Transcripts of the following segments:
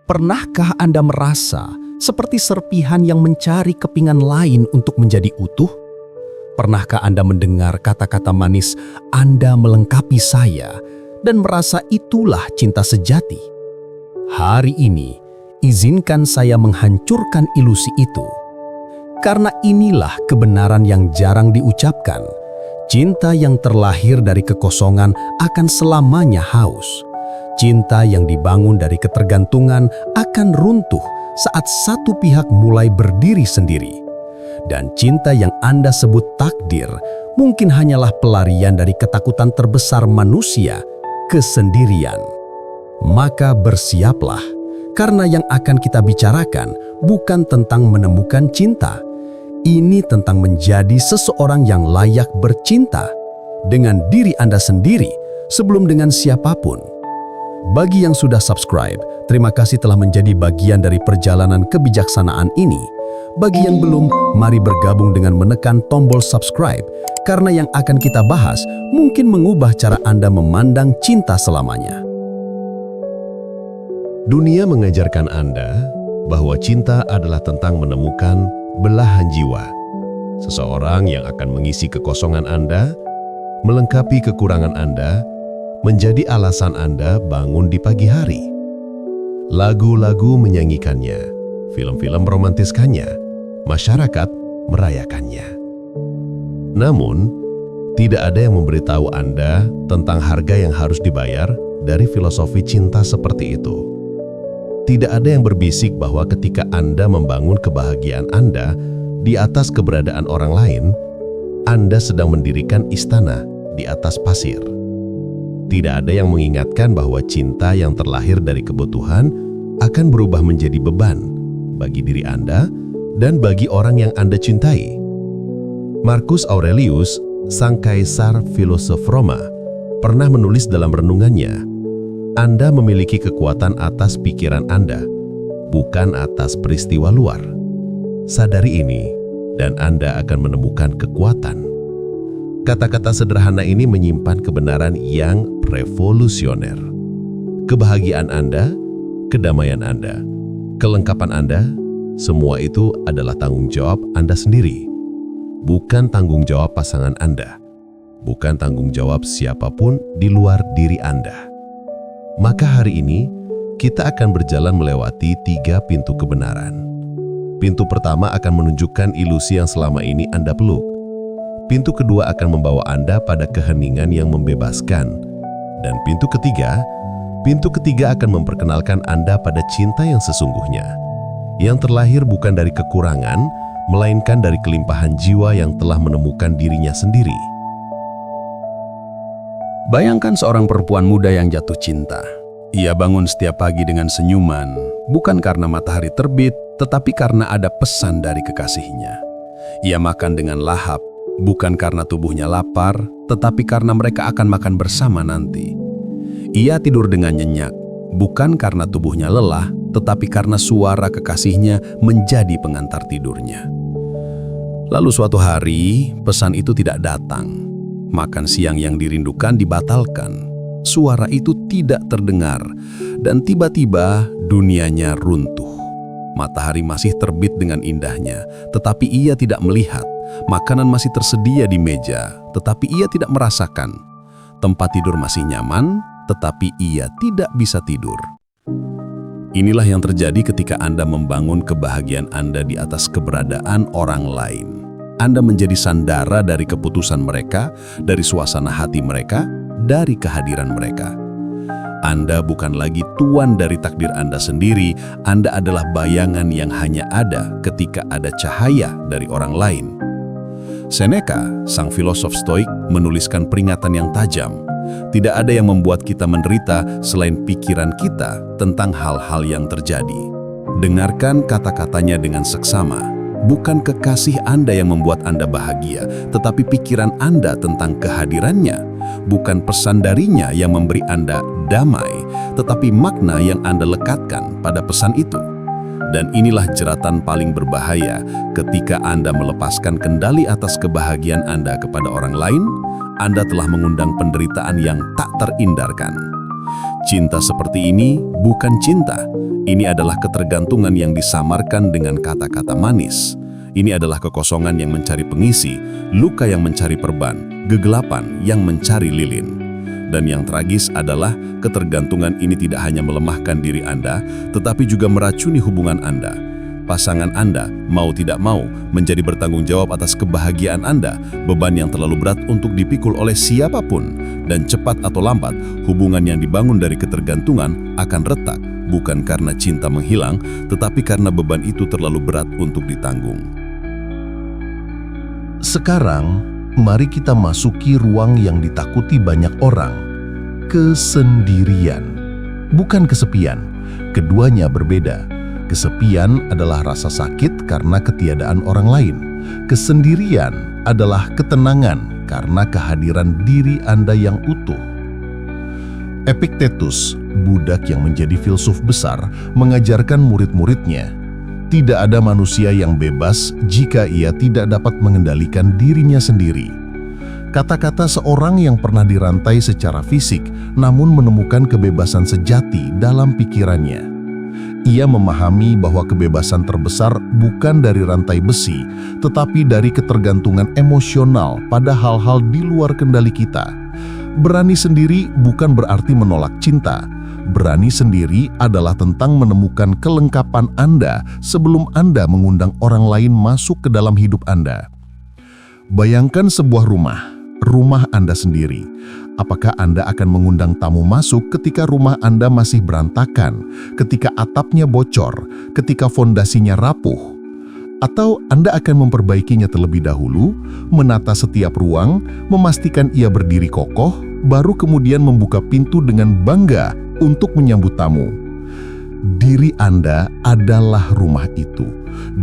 Pernahkah Anda merasa seperti serpihan yang mencari kepingan lain untuk menjadi utuh? Pernahkah Anda mendengar kata-kata manis, "Anda melengkapi saya," dan merasa itulah cinta sejati? Hari ini, izinkan saya menghancurkan ilusi itu. Karena inilah kebenaran yang jarang diucapkan. Cinta yang terlahir dari kekosongan akan selamanya haus. Cinta yang dibangun dari ketergantungan akan runtuh saat satu pihak mulai berdiri sendiri. Dan cinta yang Anda sebut takdir mungkin hanyalah pelarian dari ketakutan terbesar manusia, kesendirian. Maka bersiaplah, karena yang akan kita bicarakan bukan tentang menemukan cinta. Ini tentang menjadi seseorang yang layak bercinta dengan diri Anda sendiri sebelum dengan siapapun. Bagi yang sudah subscribe, terima kasih telah menjadi bagian dari perjalanan kebijaksanaan ini. Bagi yang belum, mari bergabung dengan menekan tombol subscribe, karena yang akan kita bahas mungkin mengubah cara Anda memandang cinta selamanya. Dunia mengajarkan Anda bahwa cinta adalah tentang menemukan belahan jiwa. Seseorang yang akan mengisi kekosongan Anda, melengkapi kekurangan Anda, menjadi alasan Anda bangun di pagi hari. Lagu-lagu menyanyikannya, film-film romantiskannya, masyarakat merayakannya. Namun, tidak ada yang memberitahu Anda tentang harga yang harus dibayar dari filosofi cinta seperti itu. Tidak ada yang berbisik bahwa ketika Anda membangun kebahagiaan Anda di atas keberadaan orang lain, Anda sedang mendirikan istana di atas pasir. Tidak ada yang mengingatkan bahwa cinta yang terlahir dari kebutuhan akan berubah menjadi beban bagi diri Anda dan bagi orang yang Anda cintai. Marcus Aurelius, sang kaisar filosof Roma, pernah menulis dalam renungannya, "Anda memiliki kekuatan atas pikiran Anda, bukan atas peristiwa luar. Sadari ini, dan Anda akan menemukan kekuatan." Kata-kata sederhana ini menyimpan kebenaran yang revolusioner. Kebahagiaan Anda, kedamaian Anda, kelengkapan Anda, semua itu adalah tanggung jawab Anda sendiri. Bukan tanggung jawab pasangan Anda, bukan tanggung jawab siapapun di luar diri Anda. Maka hari ini, kita akan berjalan melewati 3 pintu kebenaran. Pintu pertama akan menunjukkan ilusi yang selama ini Anda peluk. Pintu kedua akan membawa Anda pada keheningan yang membebaskan. Dan pintu ketiga akan memperkenalkan Anda pada cinta yang sesungguhnya, yang terlahir bukan dari kekurangan, melainkan dari kelimpahan jiwa yang telah menemukan dirinya sendiri. Bayangkan seorang perempuan muda yang jatuh cinta. Ia bangun setiap pagi dengan senyuman, bukan karena matahari terbit, tetapi karena ada pesan dari kekasihnya. Ia makan dengan lahap, bukan karena tubuhnya lapar, tetapi karena mereka akan makan bersama nanti. Ia tidur dengan nyenyak, bukan karena tubuhnya lelah, tetapi karena suara kekasihnya menjadi pengantar tidurnya. Lalu suatu hari, pesan itu tidak datang. Makan siang yang dirindukan dibatalkan. Suara itu tidak terdengar, dan tiba-tiba dunianya runtuh. Matahari masih terbit dengan indahnya, tetapi ia tidak melihat. Makanan masih tersedia di meja, tetapi ia tidak merasakan. Tempat tidur masih nyaman, tetapi ia tidak bisa tidur. Inilah yang terjadi ketika Anda membangun kebahagiaan Anda di atas keberadaan orang lain. Anda menjadi sandara dari keputusan mereka, dari suasana hati mereka, dari kehadiran mereka. Anda bukan lagi tuan dari takdir Anda sendiri, Anda adalah bayangan yang hanya ada ketika ada cahaya dari orang lain. Seneca, sang filosof Stoik, menuliskan peringatan yang tajam. Tidak ada yang membuat kita menderita selain pikiran kita tentang hal-hal yang terjadi. Dengarkan kata-katanya dengan seksama. Bukan kekasih Anda yang membuat Anda bahagia, tetapi pikiran Anda tentang kehadirannya. Bukan pesan darinya yang memberi Anda damai, tetapi makna yang Anda lekatkan pada pesan itu. Dan inilah jeratan paling berbahaya ketika Anda melepaskan kendali atas kebahagiaan Anda kepada orang lain, Anda telah mengundang penderitaan yang tak terhindarkan. Cinta seperti ini bukan cinta. Ini adalah ketergantungan yang disamarkan dengan kata-kata manis. Ini adalah kekosongan yang mencari pengisi, luka yang mencari perban, kegelapan yang mencari lilin. Dan yang tragis adalah ketergantungan ini tidak hanya melemahkan diri Anda, tetapi juga meracuni hubungan Anda. Pasangan Anda, mau tidak mau, menjadi bertanggung jawab atas kebahagiaan Anda, beban yang terlalu berat untuk dipikul oleh siapapun. Dan cepat atau lambat, hubungan yang dibangun dari ketergantungan akan retak, bukan karena cinta menghilang, tetapi karena beban itu terlalu berat untuk ditanggung. Sekarang, mari kita masuki ruang yang ditakuti banyak orang, kesendirian. Bukan kesepian, keduanya berbeda. Kesepian adalah rasa sakit karena ketiadaan orang lain. Kesendirian adalah ketenangan karena kehadiran diri Anda yang utuh. Epictetus, budak yang menjadi filsuf besar, mengajarkan murid-muridnya, tidak ada manusia yang bebas jika ia tidak dapat mengendalikan dirinya sendiri. Kata-kata seorang yang pernah dirantai secara fisik, namun menemukan kebebasan sejati dalam pikirannya. Ia memahami bahwa kebebasan terbesar bukan dari rantai besi, tetapi dari ketergantungan emosional pada hal-hal di luar kendali kita. Berani sendiri bukan berarti menolak cinta. Berani sendiri adalah tentang menemukan kelengkapan Anda sebelum Anda mengundang orang lain masuk ke dalam hidup Anda. Bayangkan sebuah rumah Anda sendiri. Apakah Anda akan mengundang tamu masuk ketika rumah Anda masih berantakan, ketika atapnya bocor, ketika fondasinya rapuh? Atau Anda akan memperbaikinya terlebih dahulu, menata setiap ruang, memastikan ia berdiri kokoh, baru kemudian membuka pintu dengan bangga untuk menyambut tamu? Diri Anda adalah rumah itu,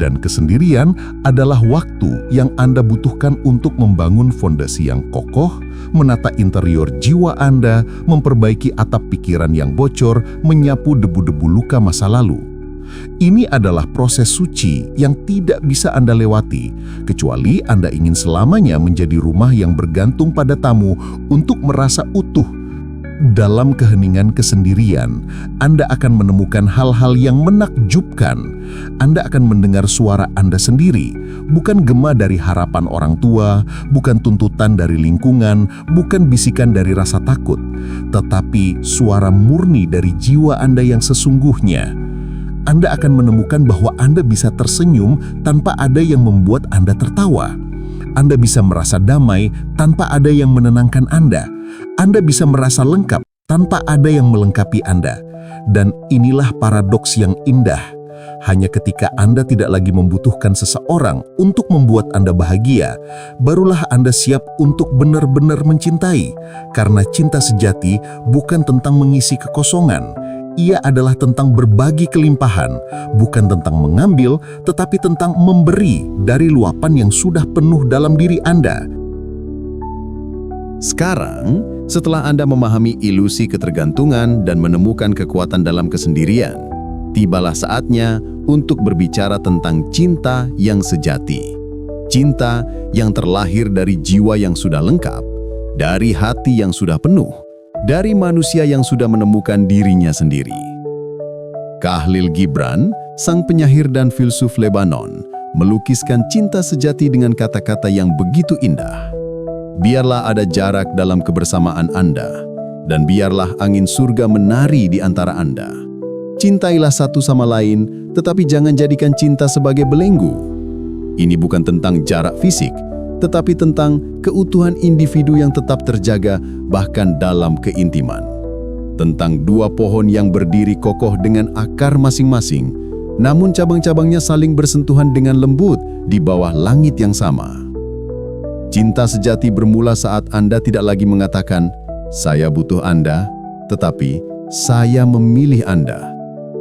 dan kesendirian adalah waktu yang Anda butuhkan untuk membangun fondasi yang kokoh, menata interior jiwa Anda, memperbaiki atap pikiran yang bocor, menyapu debu-debu luka masa lalu. Ini adalah proses suci yang tidak bisa Anda lewati, kecuali Anda ingin selamanya menjadi rumah yang bergantung pada tamu untuk merasa utuh. Dalam keheningan kesendirian, Anda akan menemukan hal-hal yang menakjubkan. Anda akan mendengar suara Anda sendiri, bukan gema dari harapan orang tua, bukan tuntutan dari lingkungan, bukan bisikan dari rasa takut, tetapi suara murni dari jiwa Anda yang sesungguhnya. Anda akan menemukan bahwa Anda bisa tersenyum tanpa ada yang membuat Anda tertawa. Anda bisa merasa damai tanpa ada yang menenangkan Anda. Anda bisa merasa lengkap tanpa ada yang melengkapi Anda. Dan inilah paradoks yang indah. Hanya ketika Anda tidak lagi membutuhkan seseorang untuk membuat Anda bahagia, barulah Anda siap untuk benar-benar mencintai. Karena cinta sejati bukan tentang mengisi kekosongan. Ia adalah tentang berbagi kelimpahan, bukan tentang mengambil, tetapi tentang memberi dari luapan yang sudah penuh dalam diri Anda. Sekarang, setelah Anda memahami ilusi ketergantungan dan menemukan kekuatan dalam kesendirian, tibalah saatnya untuk berbicara tentang cinta yang sejati. Cinta yang terlahir dari jiwa yang sudah lengkap, dari hati yang sudah penuh, dari manusia yang sudah menemukan dirinya sendiri. Khalil Gibran, sang penyair dan filsuf Lebanon, melukiskan cinta sejati dengan kata-kata yang begitu indah. Biarlah ada jarak dalam kebersamaan Anda, dan biarlah angin surga menari di antara Anda. Cintailah satu sama lain, tetapi jangan jadikan cinta sebagai belenggu. Ini bukan tentang jarak fisik, tetapi tentang keutuhan individu yang tetap terjaga bahkan dalam keintiman. Tentang dua pohon yang berdiri kokoh dengan akar masing-masing, namun cabang-cabangnya saling bersentuhan dengan lembut di bawah langit yang sama. Cinta sejati bermula saat Anda tidak lagi mengatakan, "Saya butuh Anda," tetapi "Saya memilih Anda."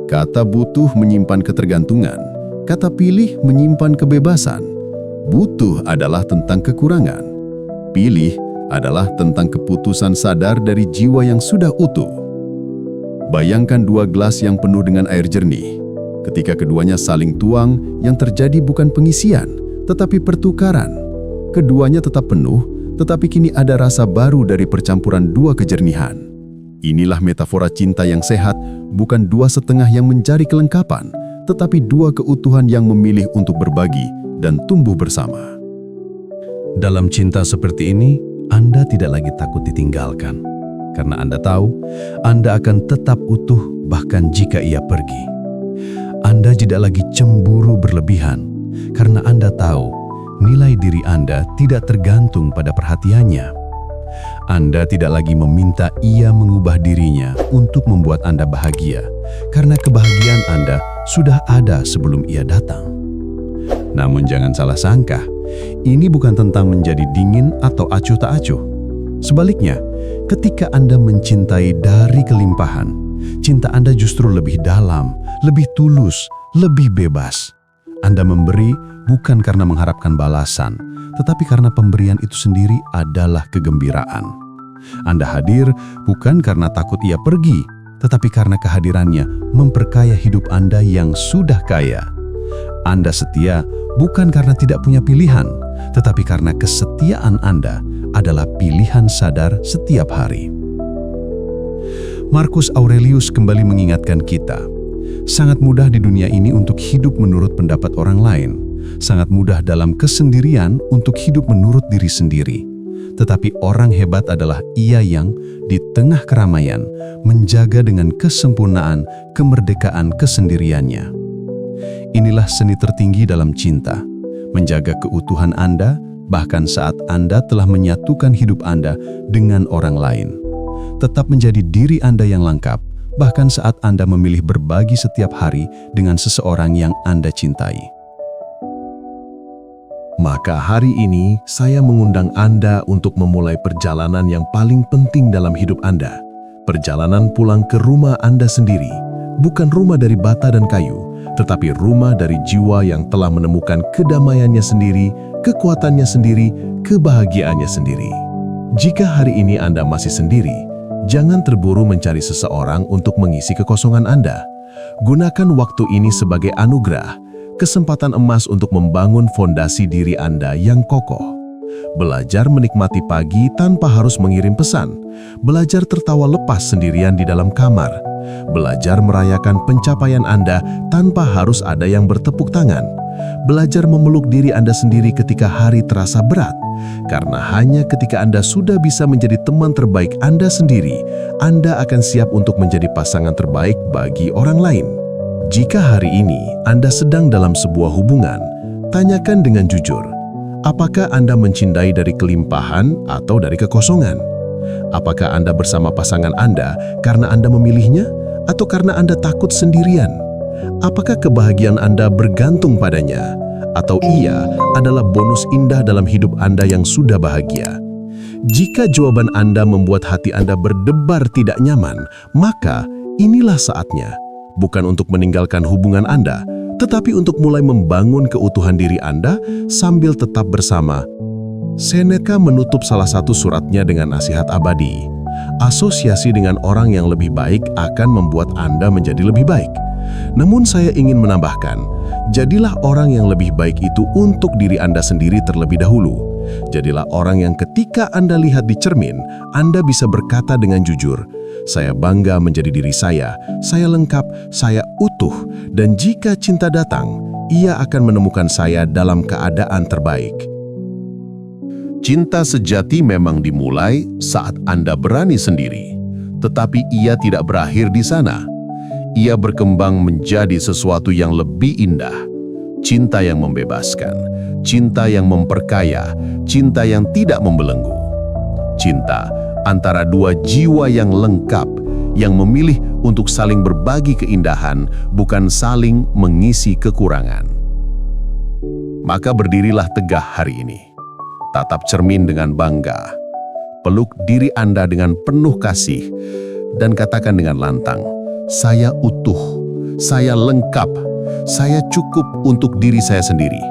Kata butuh menyimpan ketergantungan, kata pilih menyimpan kebebasan. Butuh adalah tentang kekurangan. Pilih adalah tentang keputusan sadar dari jiwa yang sudah utuh. Bayangkan dua gelas yang penuh dengan air jernih. Ketika keduanya saling tuang, yang terjadi bukan pengisian, tetapi pertukaran. Keduanya tetap penuh, tetapi kini ada rasa baru dari percampuran dua kejernihan. Inilah metafora cinta yang sehat, bukan dua setengah yang mencari kelengkapan, tetapi dua keutuhan yang memilih untuk berbagi dan tumbuh bersama. Dalam cinta seperti ini, Anda tidak lagi takut ditinggalkan, karena Anda tahu Anda akan tetap utuh bahkan jika ia pergi. Anda tidak lagi cemburu berlebihan, karena Anda tahu nilai diri Anda tidak tergantung pada perhatiannya. Anda tidak lagi meminta ia mengubah dirinya untuk membuat Anda bahagia, karena kebahagiaan Anda sudah ada sebelum ia datang. Namun jangan salah sangka, ini bukan tentang menjadi dingin atau acuh tak acuh. Sebaliknya, ketika Anda mencintai dari kelimpahan, cinta Anda justru lebih dalam, lebih tulus, lebih bebas. Anda memberi bukan karena mengharapkan balasan, tetapi karena pemberian itu sendiri adalah kegembiraan. Anda hadir bukan karena takut ia pergi, tetapi karena kehadirannya memperkaya hidup Anda yang sudah kaya. Anda setia bukan karena tidak punya pilihan, tetapi karena kesetiaan Anda adalah pilihan sadar setiap hari. Marcus Aurelius kembali mengingatkan kita, sangat mudah di dunia ini untuk hidup menurut pendapat orang lain. Sangat mudah dalam kesendirian untuk hidup menurut diri sendiri. Tetapi orang hebat adalah ia yang di tengah keramaian menjaga dengan kesempurnaan kemerdekaan kesendiriannya. Inilah seni tertinggi dalam cinta, menjaga keutuhan Anda bahkan saat Anda telah menyatukan hidup Anda dengan orang lain. Tetap menjadi diri Anda yang lengkap, bahkan saat Anda memilih berbagi setiap hari dengan seseorang yang Anda cintai. Maka hari ini saya mengundang Anda untuk memulai perjalanan yang paling penting dalam hidup Anda. Perjalanan pulang ke rumah Anda sendiri. Bukan rumah dari bata dan kayu, tetapi rumah dari jiwa yang telah menemukan kedamaiannya sendiri, kekuatannya sendiri, kebahagiaannya sendiri. Jika hari ini Anda masih sendiri, jangan terburu mencari seseorang untuk mengisi kekosongan Anda. Gunakan waktu ini sebagai anugerah, kesempatan emas untuk membangun fondasi diri Anda yang kokoh. Belajar menikmati pagi tanpa harus mengirim pesan. Belajar tertawa lepas sendirian di dalam kamar. Belajar merayakan pencapaian Anda tanpa harus ada yang bertepuk tangan. Belajar memeluk diri Anda sendiri ketika hari terasa berat. Karena hanya ketika Anda sudah bisa menjadi teman terbaik Anda sendiri, Anda akan siap untuk menjadi pasangan terbaik bagi orang lain. Jika hari ini Anda sedang dalam sebuah hubungan, tanyakan dengan jujur, apakah Anda mencintai dari kelimpahan atau dari kekosongan? Apakah Anda bersama pasangan Anda karena Anda memilihnya atau karena Anda takut sendirian? Apakah kebahagiaan Anda bergantung padanya atau ia adalah bonus indah dalam hidup Anda yang sudah bahagia? Jika jawaban Anda membuat hati Anda berdebar tidak nyaman, maka inilah saatnya. Bukan untuk meninggalkan hubungan Anda, tetapi untuk mulai membangun keutuhan diri Anda sambil tetap bersama. Seneca menutup salah satu suratnya dengan nasihat abadi. Asosiasi dengan orang yang lebih baik akan membuat Anda menjadi lebih baik. Namun saya ingin menambahkan, jadilah orang yang lebih baik itu untuk diri Anda sendiri terlebih dahulu. Jadilah orang yang ketika Anda lihat di cermin, Anda bisa berkata dengan jujur, saya bangga menjadi diri saya lengkap, saya utuh, dan jika cinta datang, ia akan menemukan saya dalam keadaan terbaik. Cinta sejati memang dimulai saat Anda berani sendiri, tetapi ia tidak berakhir di sana. Ia berkembang menjadi sesuatu yang lebih indah. Cinta yang membebaskan, cinta yang memperkaya, cinta yang tidak membelenggu. Cinta antara dua jiwa yang lengkap, yang memilih untuk saling berbagi keindahan, bukan saling mengisi kekurangan. Maka berdirilah tegah hari ini. Tatap cermin dengan bangga. Peluk diri Anda dengan penuh kasih, dan katakan dengan lantang, saya utuh, saya lengkap, saya cukup untuk diri saya sendiri.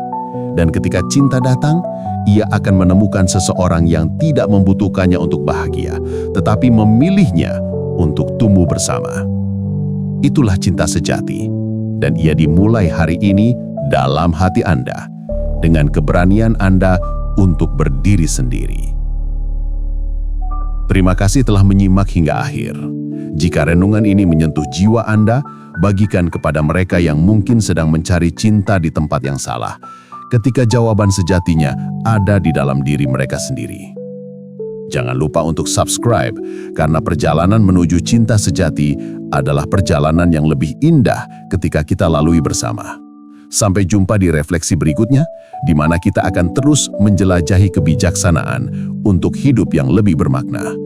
Dan ketika cinta datang, ia akan menemukan seseorang yang tidak membutuhkannya untuk bahagia, tetapi memilihnya untuk tumbuh bersama. Itulah cinta sejati, dan ia dimulai hari ini dalam hati Anda, dengan keberanian Anda untuk berdiri sendiri. Terima kasih telah menyimak hingga akhir. Jika renungan ini menyentuh jiwa Anda, bagikan kepada mereka yang mungkin sedang mencari cinta di tempat yang salah, ketika jawaban sejatinya ada di dalam diri mereka sendiri. Jangan lupa untuk subscribe, karena perjalanan menuju cinta sejati adalah perjalanan yang lebih indah ketika kita lalui bersama. Sampai jumpa di refleksi berikutnya, di mana kita akan terus menjelajahi kebijaksanaan untuk hidup yang lebih bermakna.